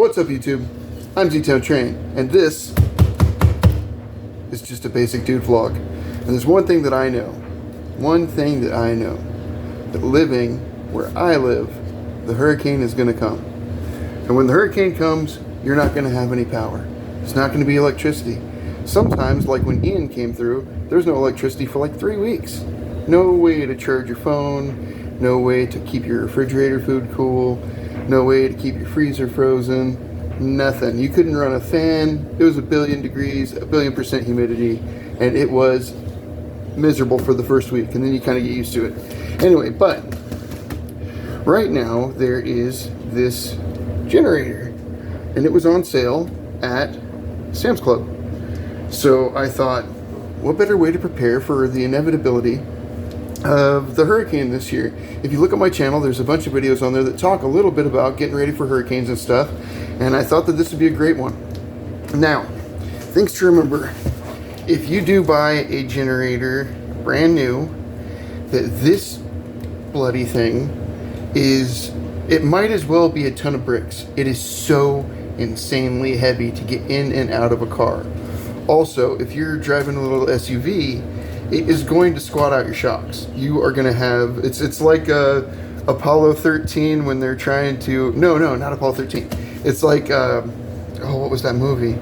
What's up, YouTube? I'm Z-Town Train, and this is just a basic dude vlog. And there's one thing that I know, that living where I live, the hurricane is going to come. And when the hurricane comes, you're not going to have any power. There's not going to be electricity. Sometimes, like when Ian came through, there's no electricity for like 3 weeks. No way to charge your phone, no way to keep your refrigerator food cool, no way to keep your freezer frozen, nothing. You couldn't run a fan. It was 1 billion degrees, 1,000,000% humidity, and it was miserable for the first week, and then you kind of get used to it. Anyway, but right now there is this generator, and it was on sale at Sam's Club. So I thought, what better way to prepare for the inevitability of the hurricane this year? If you look at my channel, there's a bunch of videos on there that talk a little bit about getting ready for hurricanes and stuff, and I thought that this would be a great one. Now, things to remember: if you do buy a generator brand new, that this bloody thing is, it might as well be a ton of bricks. It is so insanely heavy to get in and out of a car. Also, if you're driving a little SUV, it is going to squat out your shocks. You are going to have, it's like Apollo 13 when they're trying to, no, not Apollo 13. It's like, what was that movie?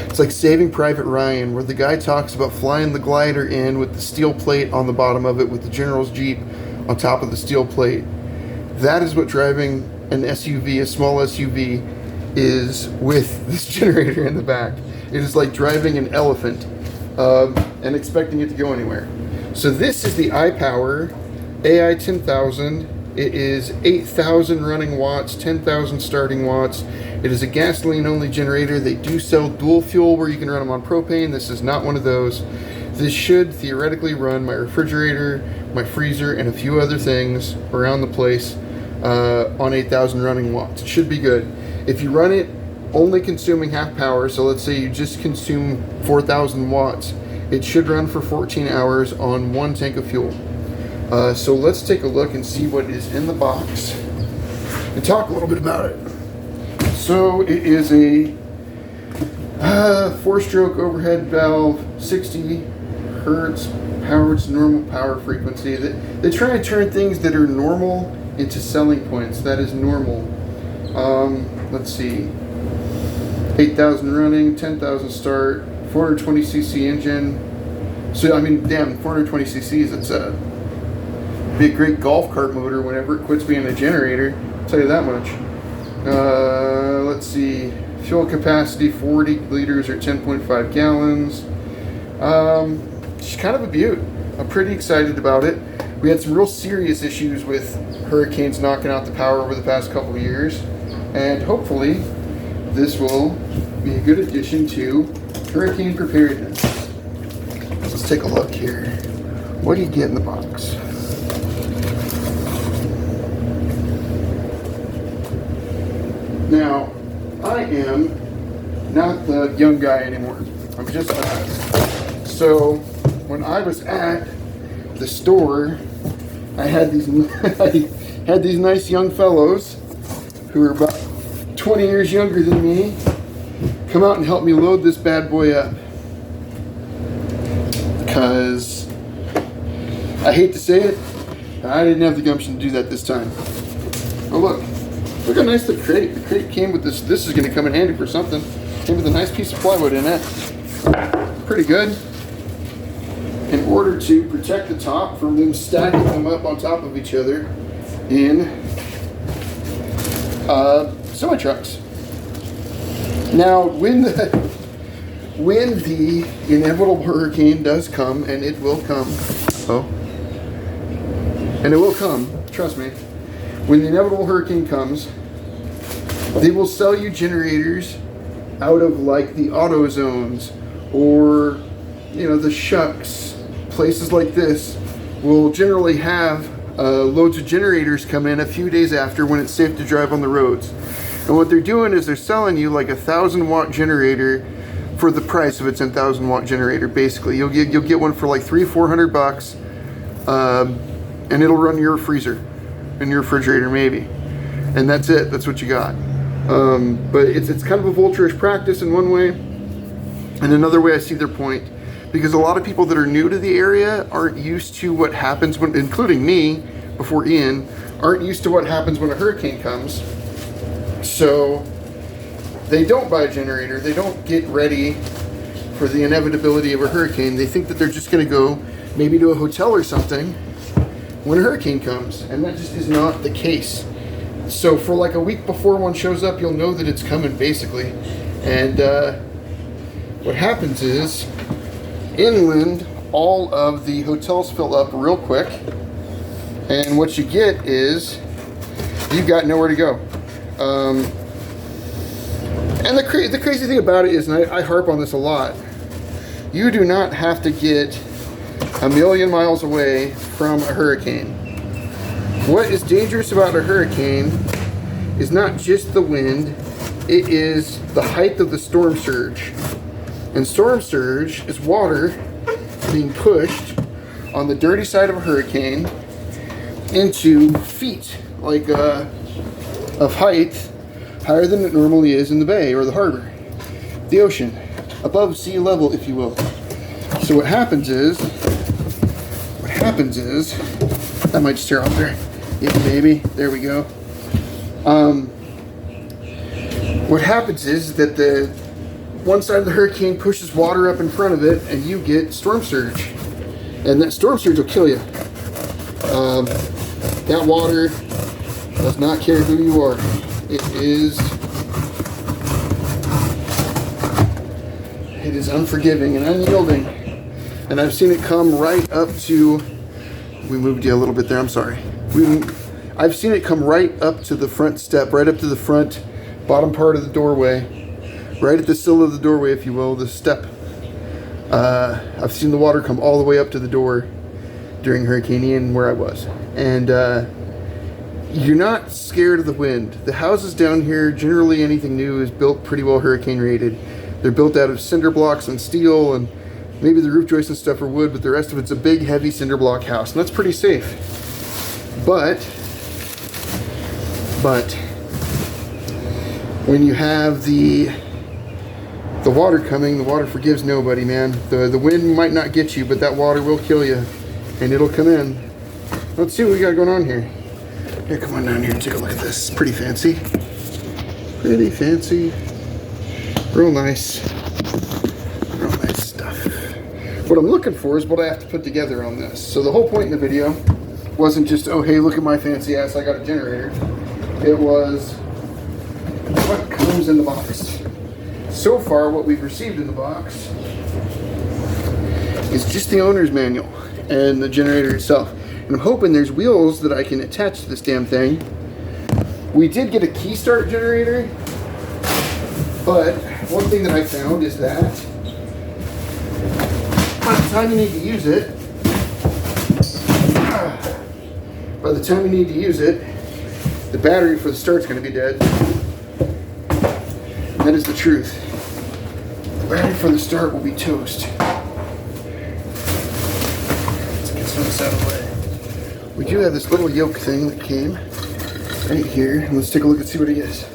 It's like Saving Private Ryan, where the guy talks about flying the glider in with the steel plate on the bottom of it with the General's Jeep on top of the steel plate. That is what driving an SUV, a small SUV, is with this generator in the back. It is like driving an elephant and expecting it to go anywhere. So this is the IPOWER AI10000. It is 8,000 running watts, 10,000 starting watts. It is a gasoline-only generator. They do sell dual fuel where you can run them on propane. This is not one of those. This should theoretically run my refrigerator, my freezer, and a few other things around the place on 8,000 running watts. It should be good. If you run it only consuming half power, so let's say you just consume 4,000 watts, it should run for 14 hours on 1 tank of fuel. So let's take a look and see what is in the box and talk a little bit about it. So it is a 4-stroke overhead valve, 60 hertz power to normal power frequency. They try to turn things that are normal into selling points. That is normal. Let's see, 8,000 running, 10,000 start, 420cc engine. So I mean, damn, 420cc's, it's a big, great golf cart motor whenever it quits being a generator, I'll tell you that much. Let's see, fuel capacity 40 liters or 10.5 gallons. It's kind of a beaut. I'm pretty excited about it. We had some real serious issues with hurricanes knocking out the power over the past couple of years, and hopefully this will be a good addition to hurricane preparedness. Let's take a look here. What do you get in the box? Now, I am not the young guy anymore. I'm just not. So, when I was at the store, I had these nice young fellows who are about 20 years younger than me come out and help me load this bad boy up. Because I hate to say it, I didn't have the gumption to do that this time. Oh look how nice the crate. The crate came with this. This is going to come in handy for something. Came with a nice piece of plywood in it. Pretty good. In order to protect the top from them stacking them up on top of each other in semi-trucks. Now, when the inevitable hurricane does come, and it will come, and it will come, trust me, when the inevitable hurricane comes, they will sell you generators out of like the AutoZones or, you know, the Shucks. Places like this will generally have loads of generators come in a few days after when it's safe to drive on the roads. And what they're doing is they're selling you like a 1,000-watt generator for the price of a 10,000-watt generator. Basically, you'll get one for like $300-400, and it'll run your freezer and your refrigerator maybe, and that's it. That's what you got. But it's kind of a vulturish practice in one way. And another way I see their point, because a lot of people that are new to the area aren't used to what happens when, including me, before Ian, aren't used to what happens when a hurricane comes. So they don't buy a generator. They don't get ready for the inevitability of a hurricane. They think that they're just going to go maybe to a hotel or something when a hurricane comes, and that just is not the case. So for like a week before one shows up, you'll know that it's coming, basically. And what happens is, inland, all of the hotels fill up real quick, and what you get is you've got nowhere to go. And the crazy thing about it is, and I harp on this a lot, you do not have to get a million miles away from a hurricane. What is dangerous about a hurricane is not just the wind, it is the height of the storm surge. And storm surge is water being pushed on the dirty side of a hurricane into feet, like of height higher than it normally is in the bay or the harbor, the ocean, above sea level, if you will. So what happens is, I might just tear off there. Yeah, maybe. There we go. What happens is that the one side of the hurricane pushes water up in front of it, and you get storm surge. And that storm surge will kill you. That water does not care who you are. It is unforgiving and unyielding. And I've seen it come right up to, we moved you a little bit there, I'm sorry. I've seen it come right up to the front step, right up to the front bottom part of the doorway, right at the sill of the doorway, if you will, the step. I've seen the water come all the way up to the door during Hurricane Ian where I was. And you're not scared of the wind. The houses down here, generally anything new, is built pretty well hurricane rated. They're built out of cinder blocks and steel, and maybe the roof joists and stuff are wood, but the rest of it's a big, heavy cinder block house, and that's pretty safe. But when you have the water coming, the water forgives nobody, man. The wind might not get you, but that water will kill you, and it'll come in. Let's see what we got going on here. Here, come on down here and take a look at this. It's pretty fancy. Pretty fancy. Real nice. Real nice stuff. What I'm looking for is what I have to put together on this. So the whole point in the video wasn't just, oh, hey, look at my fancy ass, I got a generator. It was what comes in the box. So far, what we've received in the box is just the owner's manual and the generator itself. And I'm hoping there's wheels that I can attach to this damn thing. We did get a key start generator, but one thing that I found is that by the time you need to use it, the battery for the start's going to be dead. And that is the truth. The battery for the start will be toast. Let's get some of this out of the way. We do have this little yoke thing that came right here. Let's take a look and see what it is.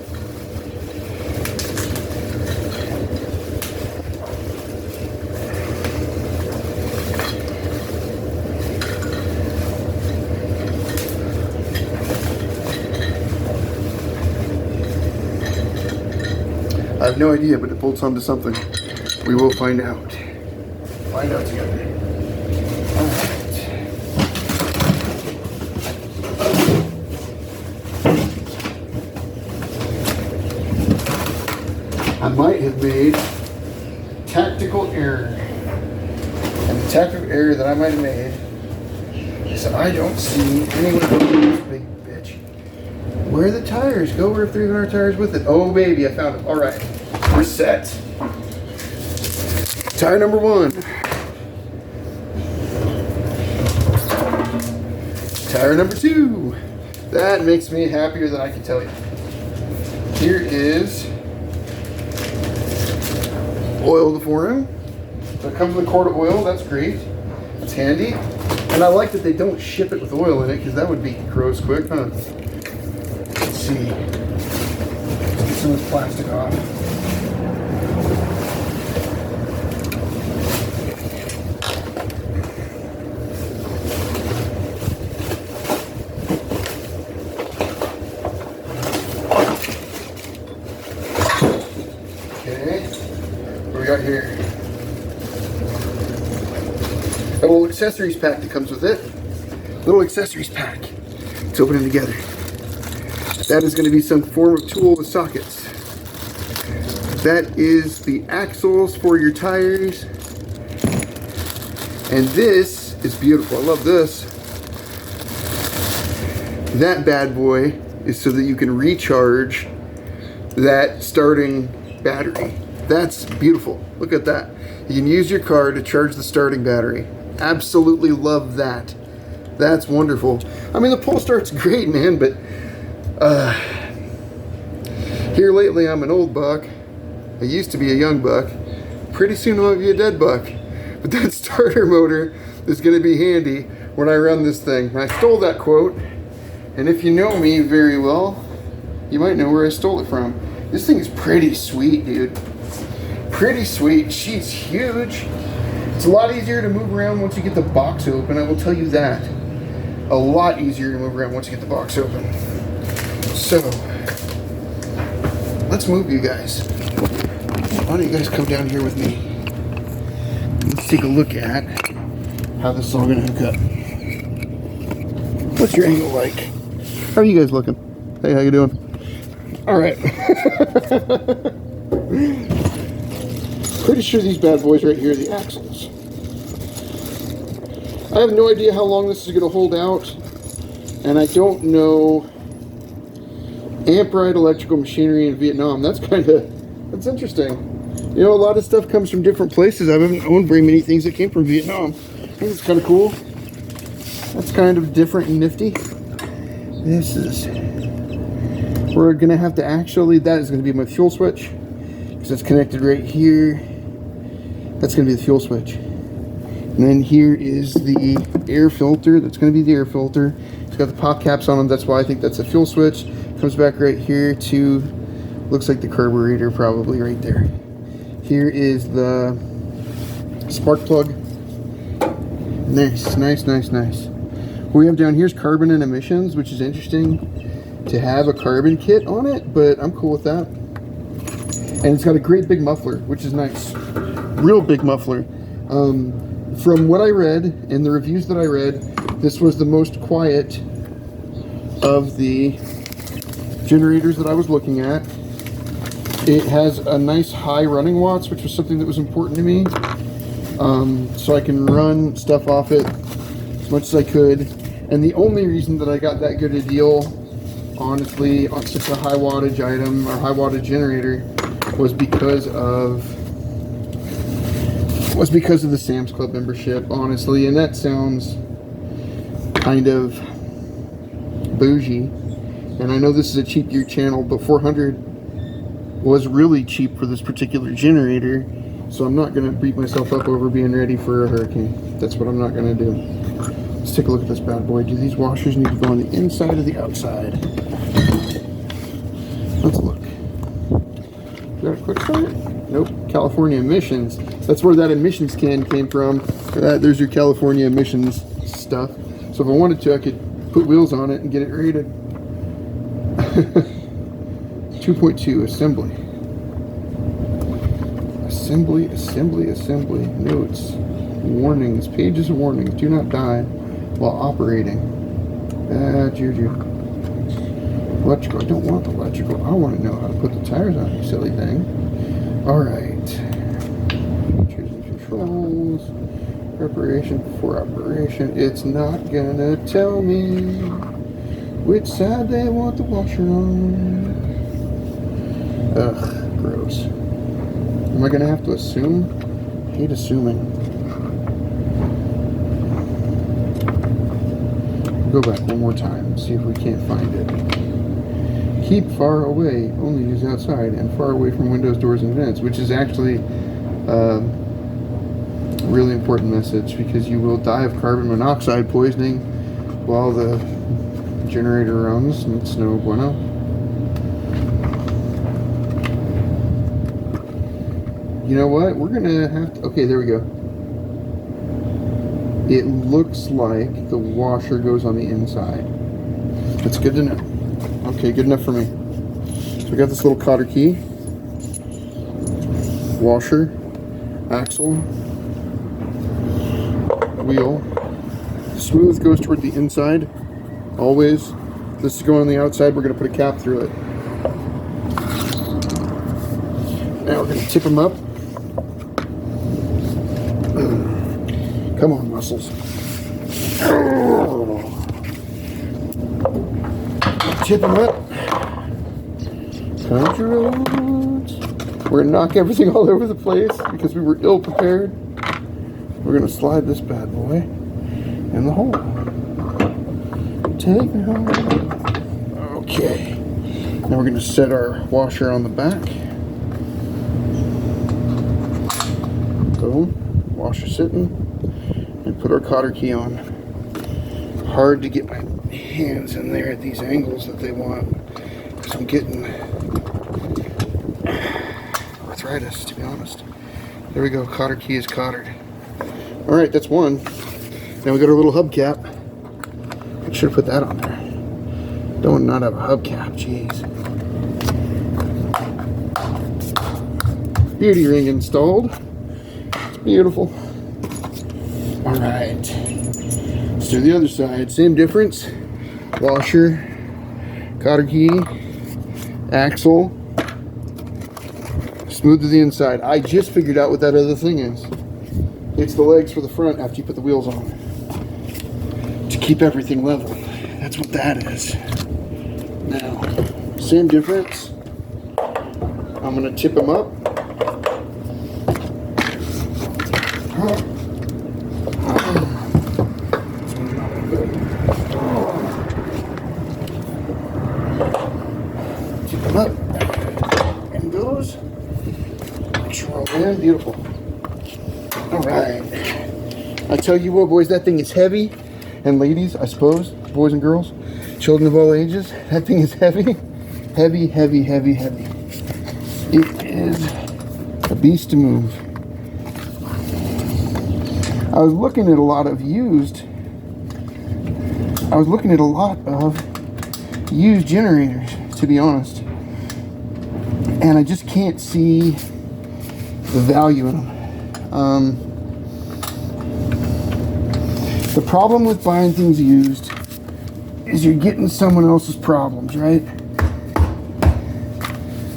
I have no idea, but it bolts onto something. We will find out. Find out together. Alright. I might have made a tactical error. And the tactical error that I might have made is that I don't see anyone this big bitch. Where are the tires? Go where 300 tires with it. Oh baby, I found them. Alright. We're set. Tire number 1. Tire number 2. That makes me happier than I can tell you. Here is oil to form. So it comes with a quart of oil. That's great. That's handy. And I like that they don't ship it with oil in it, because that would be gross quick, huh? Let's see. some of this plastic off. Okay, what do we got here? A little accessories pack that comes with it. Little accessories pack. Let's open it together. That is going to be some form of tool with sockets. That is the axles for your tires. And this is beautiful. I love this. That bad boy is so that you can recharge that starting battery. That's beautiful. Look at that. You can use your car to charge the starting battery. Absolutely love that. That's wonderful. I mean, the pull start's great, man, but here lately I'm an old buck. I used to be a young buck. Pretty soon I'll be a dead buck. But that starter motor is going to be handy when I run this thing. I stole that quote, and if you know me very well, you might know where I stole it from. This thing is pretty sweet, dude. Pretty sweet. She's huge. It's a lot easier to move around once you get the box open, I will tell you that. A lot easier to move around once you get the box open. So, let's move, you guys. Why don't you guys come down here with me? Let's take a look at how this is all going to hook up. What's your angle like? How are you guys looking? Hey, how you doing? All right. Pretty sure these bad boys right here are the axles. I have no idea how long this is going to hold out, and I don't know Amperite electrical machinery in Vietnam. That's interesting. You know, a lot of stuff comes from different places. I haven't owned very many things that came from Vietnam. I think it's kind of cool. That's kind of different and nifty. We're going to have to actually, that is going to be my fuel switch, because it's connected right here. That's going to be the fuel switch. And then here is the air filter. That's going to be the air filter. It's got the pop caps on them. That's why I think that's a fuel switch. Comes back right here to, looks like the carburetor probably right there. Here is the spark plug. Nice, nice, nice, nice. What we have down here is carbon and emissions, which is interesting to have a carbon kit on it, but I'm cool with that. And it's got a great big muffler, which is nice. Real big muffler. From what I read, in the reviews that I read, this was the most quiet of the generators that I was looking at. It has a nice high running watts, which was something that was important to me. So I can run stuff off it as much as I could. And the only reason that I got that good a deal, honestly, on such a high wattage item or high wattage generator was because of the Sam's Club membership, honestly. And that sounds kind of bougie. And I know this is a cheap gear channel, but $400 was really cheap for this particular generator. So I'm not going to beat myself up over being ready for a hurricane. That's what I'm not going to do. Let's take a look at this bad boy. Do these washers need to go on the inside or the outside? Let's look. Is that a quick start? Nope. California emissions. That's where that emissions can came from. There's your California emissions stuff. So if I wanted to, I could put wheels on it and get it rated. 2.2 assembly. Assembly. Notes. Warnings. Pages of warnings. Do not die while operating. Bad juju. Electrical. I don't want electrical. I want to know how to put the tires on, you silly thing. Alright. Features and controls. Preparation before operation. It's not gonna tell me which side they want the washer on. Ugh, gross. Am I gonna have to assume? I hate assuming. Go back one more time, see if we can't find it. Keep far away, only use outside, and far away from windows, doors, and vents, which is actually a really important message, because you will die of carbon monoxide poisoning while the generator runs, and it's no bueno. You know what? We're gonna have to. Okay, there we go. It looks like the washer goes on the inside. That's good to know. Okay, good enough for me. So we got this little cotter key, washer, axle, wheel. Smooth goes toward the inside, always. This is going on the outside. We're going to put a cap through it. Now we're going to tip them up. Come on, muscles. Tip them up. Control. We're going to knock everything all over the place because we were ill prepared. We're going to slide this bad boy in the hole. Take it home. Okay. Now we're going to set our washer on the back. Boom. Washer sitting. And put our cotter key on. Hard to get my hands in there at these angles that they want. Because I'm getting arthritis, to be honest. There we go. Cotter key is cottered. Alright, that's one. Now we got our little hubcap. I should have put that on there. Don't want to not have a hubcap, jeez. Beauty ring installed. It's beautiful. Alright. Let's do the other side. Same difference. Washer, cotter key, axle, smooth to the inside. I just figured out what that other thing is. It's the legs for the front after you put the wheels on. To keep everything level. That's what that is. Now, same difference. I'm going to tip them up. Tip them up. And goes. Make sure we're all in. Beautiful. Alright. I tell you what, boys, that thing is heavy. And ladies, I suppose, boys and girls, children of all ages, that thing is heavy. Heavy, heavy, heavy, heavy. It is a beast to move. I was looking at a lot of used generators, to be honest. And I just can't see the value in them. The problem with buying things used is you're getting someone else's problems, right?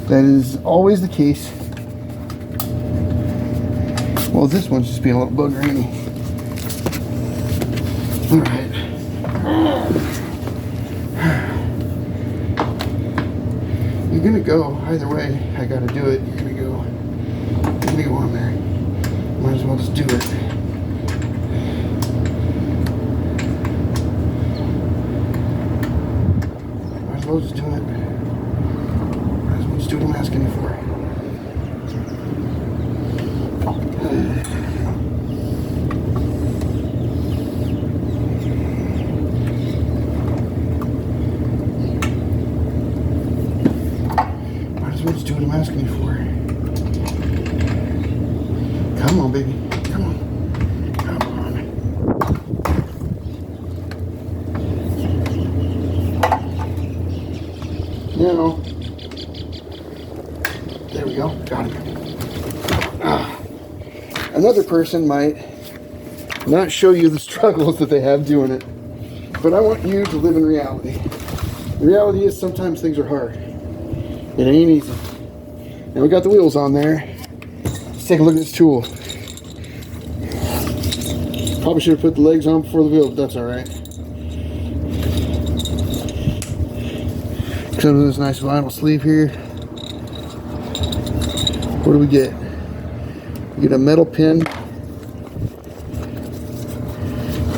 That is always the case. Well, this one's just being a little bugger, ain't he? Alright. You're gonna go either way. I gotta do it. You're gonna go on there. Might as well just do it. Might as well just do it. Might as well just do what I'm asking you for. Might as well just do what I'm asking you for. Come on, baby. Come on. Come on. Now, there we go. Got it. Another person might not show you the struggles that they have doing it, but I want you to live in reality. The reality is sometimes things are hard. It ain't easy. And we got the wheels on there. Let's take a look at this tool. Probably should have put the legs on before the wheels, but that's alright. Comes with this nice vinyl sleeve here. What do we get? We get a metal pin.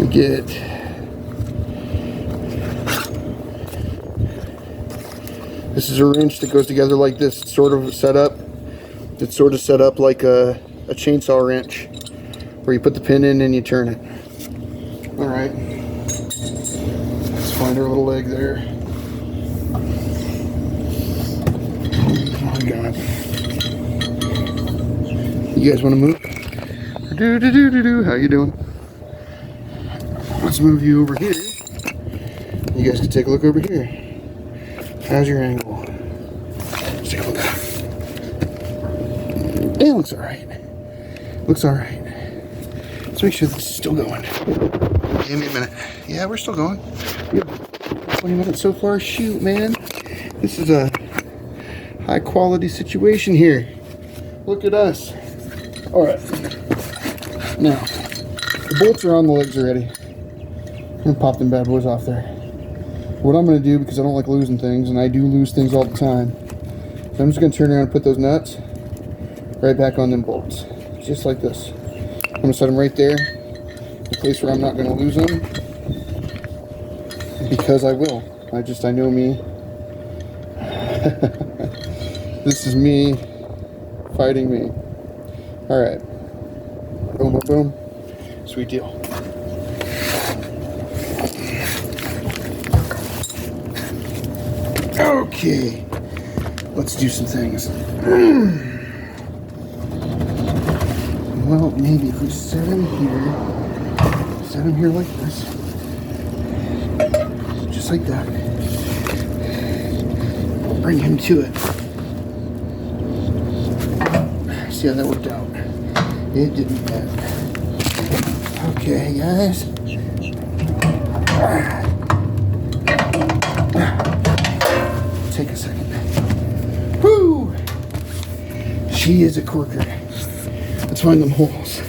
We get this is a wrench that goes together like this. It's sort of set up. It's sort of set up like a chainsaw wrench, where you put the pin in and you turn it. All right. Let's find our little leg there. Oh my God. You guys want to move? How you doing? Let's move you over here. You guys can take a look over here. How's your angle? Let's take a look. It looks alright. Looks alright. Let's make sure this is still going. Give me a minute. Yeah, we're still going. We have 20 minutes so far. Shoot, man. This is a high quality situation here. Look at us. Alright. Now, the bolts are on the legs already. I'm going to pop them bad boys off there. What I'm going to do, because I don't like losing things, and I do lose things all the time, so I'm just going to turn around and put those nuts right back on them bolts. Just like this. I'm going to set them right there, a place where I'm not going to lose them, because I will. I know me. This is me fighting me. Alright. Boom, boom, boom. Sweet deal. Okay. Let's do some things. Well, maybe if we set him here like this. Just like that. Bring him to it. See how that worked out? It didn't bad. Okay, guys. Take a second. Woo! She is a corker. Let's find them holes.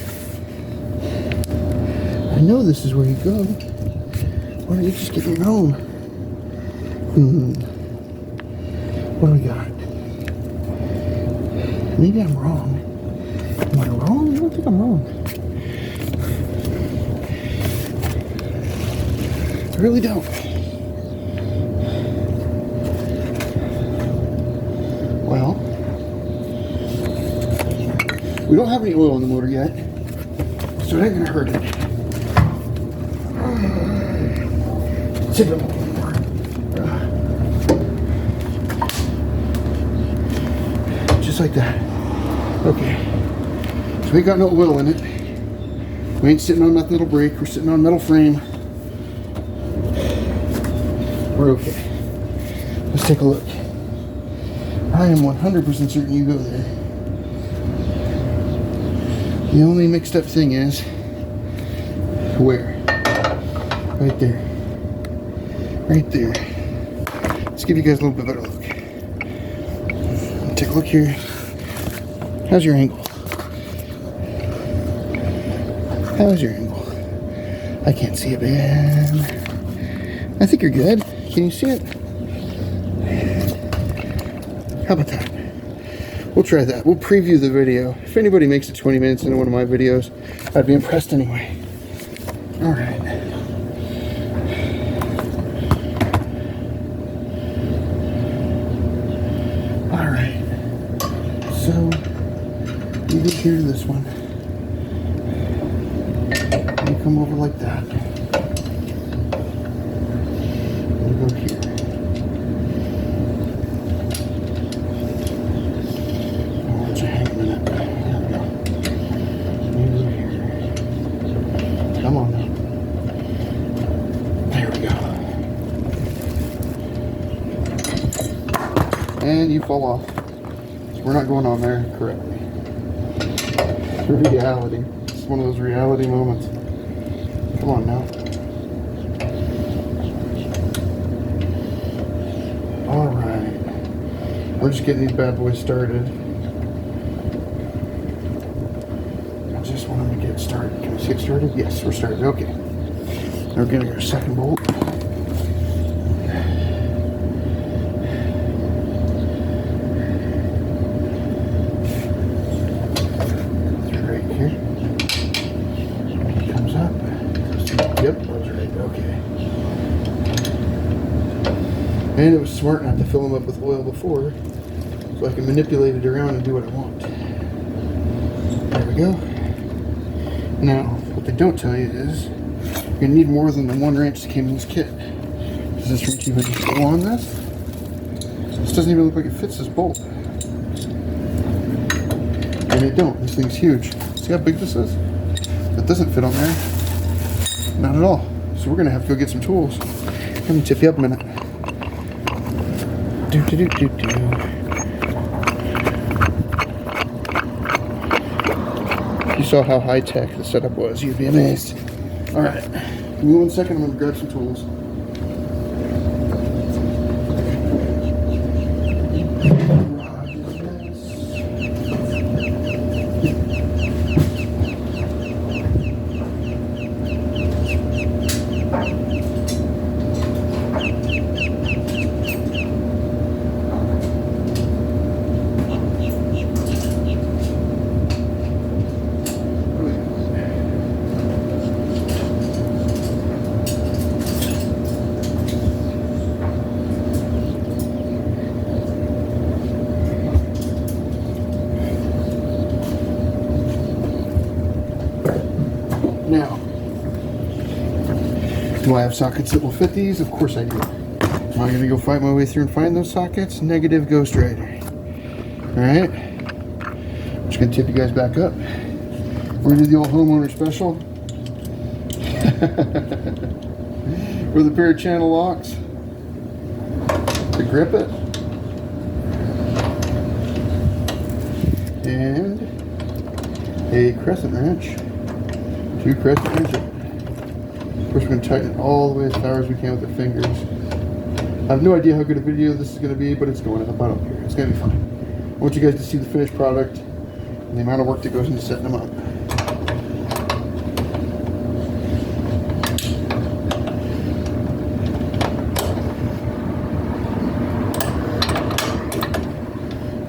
I know this is where you go. Why don't you just get your own? What do we got? Maybe I'm wrong. Am I wrong? I don't think I'm wrong. I really don't. Well, we don't have any oil in the motor yet, so it ain't gonna hurt it. Tip it a little more. Just like that. Okay. So we ain't got no oil in it. We ain't sitting on nothing that'll break. We're sitting on metal frame. We're okay. Let's take a look. I am 100% certain you go there. The only mixed up thing is where? Right there. Right there. Let's give you guys a little bit better look. Take a look here. How's your angle? How's your angle? I can't see it, man. I think you're good. Can you see it? How about that? We'll try that. We'll preview the video. If anybody makes it 20 minutes into one of my videos, I'd be impressed anyway. Alright. Alright. So, you go here to this one. You come over like that. You go here. Come on now. There we go. And you fall off. So we're not going on there correctly. Reality. It's one of those reality moments. Come on now. Alright. We're just getting these bad boys started. Just want them to get started. Can we get started? Yes, we're started. Okay. Now we're going to get our second bolt. Right here. Comes up. Yep, that was right. Okay. And it was smart not to fill them up with oil before, so I can manipulate it around and do what I want. There we go. Now, what they don't tell you is you're going to need more than the one wrench that came in this kit. Does this wrench even go on this? This doesn't even look like it fits this bolt. You're and it don't. This thing's huge. See how big this is? That doesn't fit on there. Not at all. So we're gonna have to go get some tools. Let me tip you up a minute. If you saw how high tech the setup was, you'd be amazed. All right, give me 1 second. I'm gonna grab some tools. Now, do I have sockets that will fit these? Of course I do. Am I going to go fight my way through and find those sockets? Negative, Ghost Rider. Alright. I'm just going to tip you guys back up. We're going to do the old homeowner special. With a pair of channel locks to grip it. And a crescent wrench. 2 crescent wrenches. Of course, we're going to tighten it all the way as far as we can with the fingers. I have no idea how good a video this is going to be, but it's going up. I don't care. It's going to be fun. I want you guys to see the finished product and the amount of work that goes into setting them up.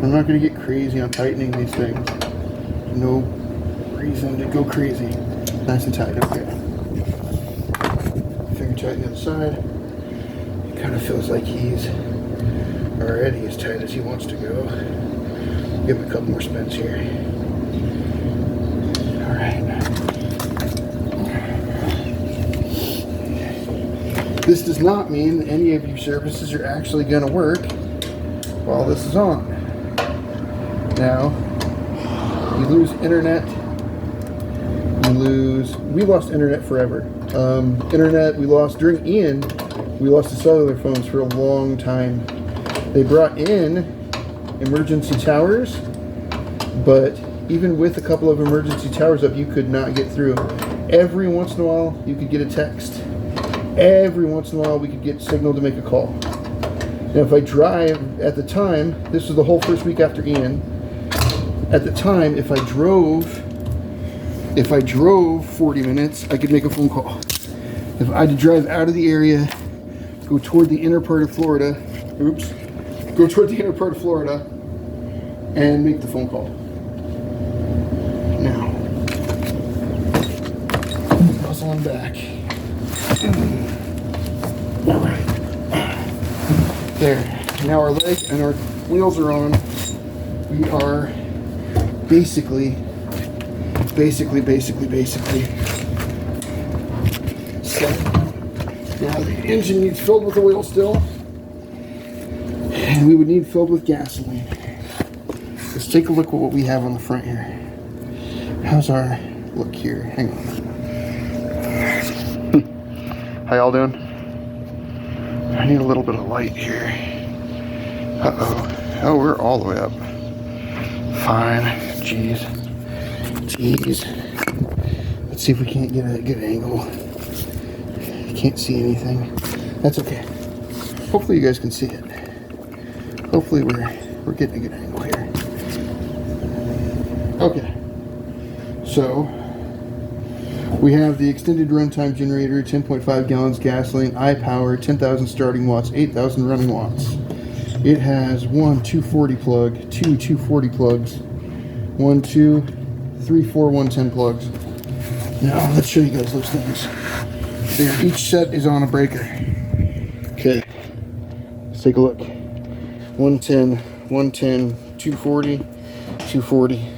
I'm not going to get crazy on tightening these things. There's no reason to go crazy. Nice and tight, okay. Finger tight on the other side. It kind of feels like he's already as tight as he wants to go. Give him a couple more spins here. Alright. This does not mean that any of your services are actually going to work while this is on. Now, you lose internet. We lost internet forever. Internet we lost during Ian. We lost the cellular phones for a long time. They brought in emergency towers, but even with a couple of emergency towers up, you could not get through. Every once in a while, you could get a text. Every once in a while, we could get signal to make a call. Now, if I drive, at the time, this was the whole first week after Ian. At the time, if I drove 40 minutes, I could make a phone call. If I had to drive out of the area, go toward the inner part of Florida, and make the phone call. Now, puzzle on back. There. Now our leg and our wheels are on. We are basically set. Now the engine needs filled with oil still, and we would need filled with gasoline. Let's take a look at what we have on the front here. How's our look here? Hang on. How y'all doing? I need a little bit of light here. Uh-oh. Oh, we're all the way up. Fine. Jeez. Let's see if we can't get a good angle. Can't see anything. That's okay. Hopefully you guys can see it. Hopefully we're getting a good angle here. Okay. So we have the extended runtime generator, 10.5 gallons gasoline, IPOWER, 10,000 starting watts, 8,000 running watts. It has 1 240 plug, 2 240 plugs, 1 2 3 4 110 plugs. Now let's show you guys those things. There, each set is on a breaker. Okay, let's take a look. 110, 110, 240, 240.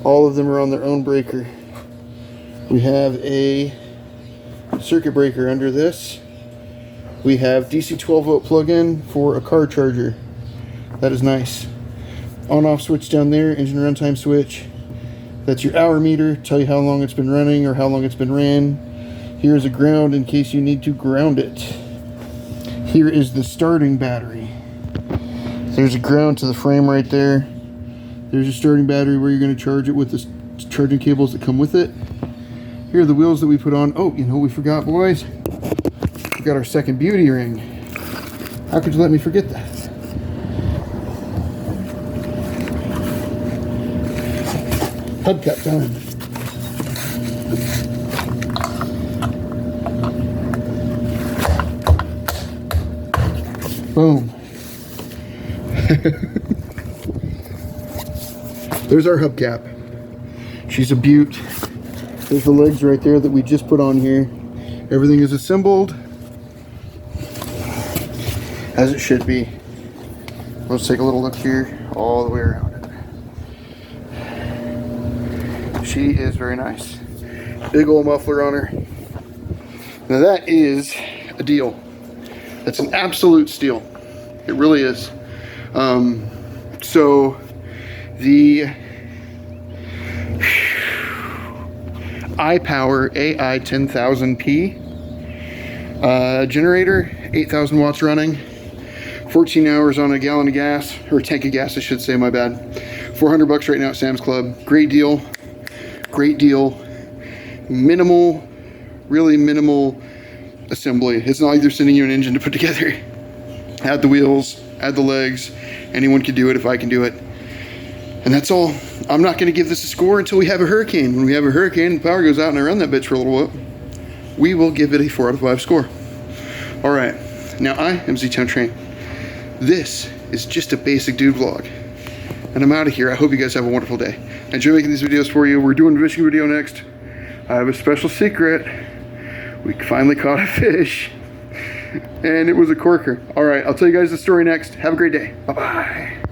All of them are on their own breaker. We have a circuit breaker under this. We have DC 12 volt plug-in for a car charger. That is nice. On-off switch down there, engine runtime switch. That's your hour meter, tell you how long it's been running or how long it's been ran. Here's a ground in case you need to ground it. Here is the starting battery. There's a ground to the frame right there. There's your starting battery where you're going to charge it with the charging cables that come with it. Here are the wheels that we put on. Oh, you know what we forgot, boys? We got our second beauty ring. How could you let me forget that? Hubcap time. Boom. There's our hubcap. She's a beaut. There's the legs right there that we just put on here. Everything is assembled as it should be. Let's take a little look here all the way around it. She is very nice. Big old muffler on her. Now that is a deal. That's an absolute steal. It really is. So the IPOWER AI10000E generator, 8,000 watts running, 14 hours on a gallon of gas, or a tank of gas I should say, my bad. $400 right now at Sam's Club. Great deal. Great deal. Minimal, really minimal assembly. It's not like they're sending you an engine to put together. Add the wheels, add the legs. Anyone can do it if I can do it. And that's all. I'm not going to give this a score until we have a hurricane. When we have a hurricane and the power goes out and I run that bitch for a little while, we will give it a 4 out of 5 score. All right. Now I am Z-Town Train. This is just a basic dude vlog. And I'm out of here. I hope you guys have a wonderful day. I enjoy making these videos for you. We're doing a fishing video next. I have a special secret. We finally caught a fish. And it was a corker. All right. I'll tell you guys the story next. Have a great day. Bye-bye.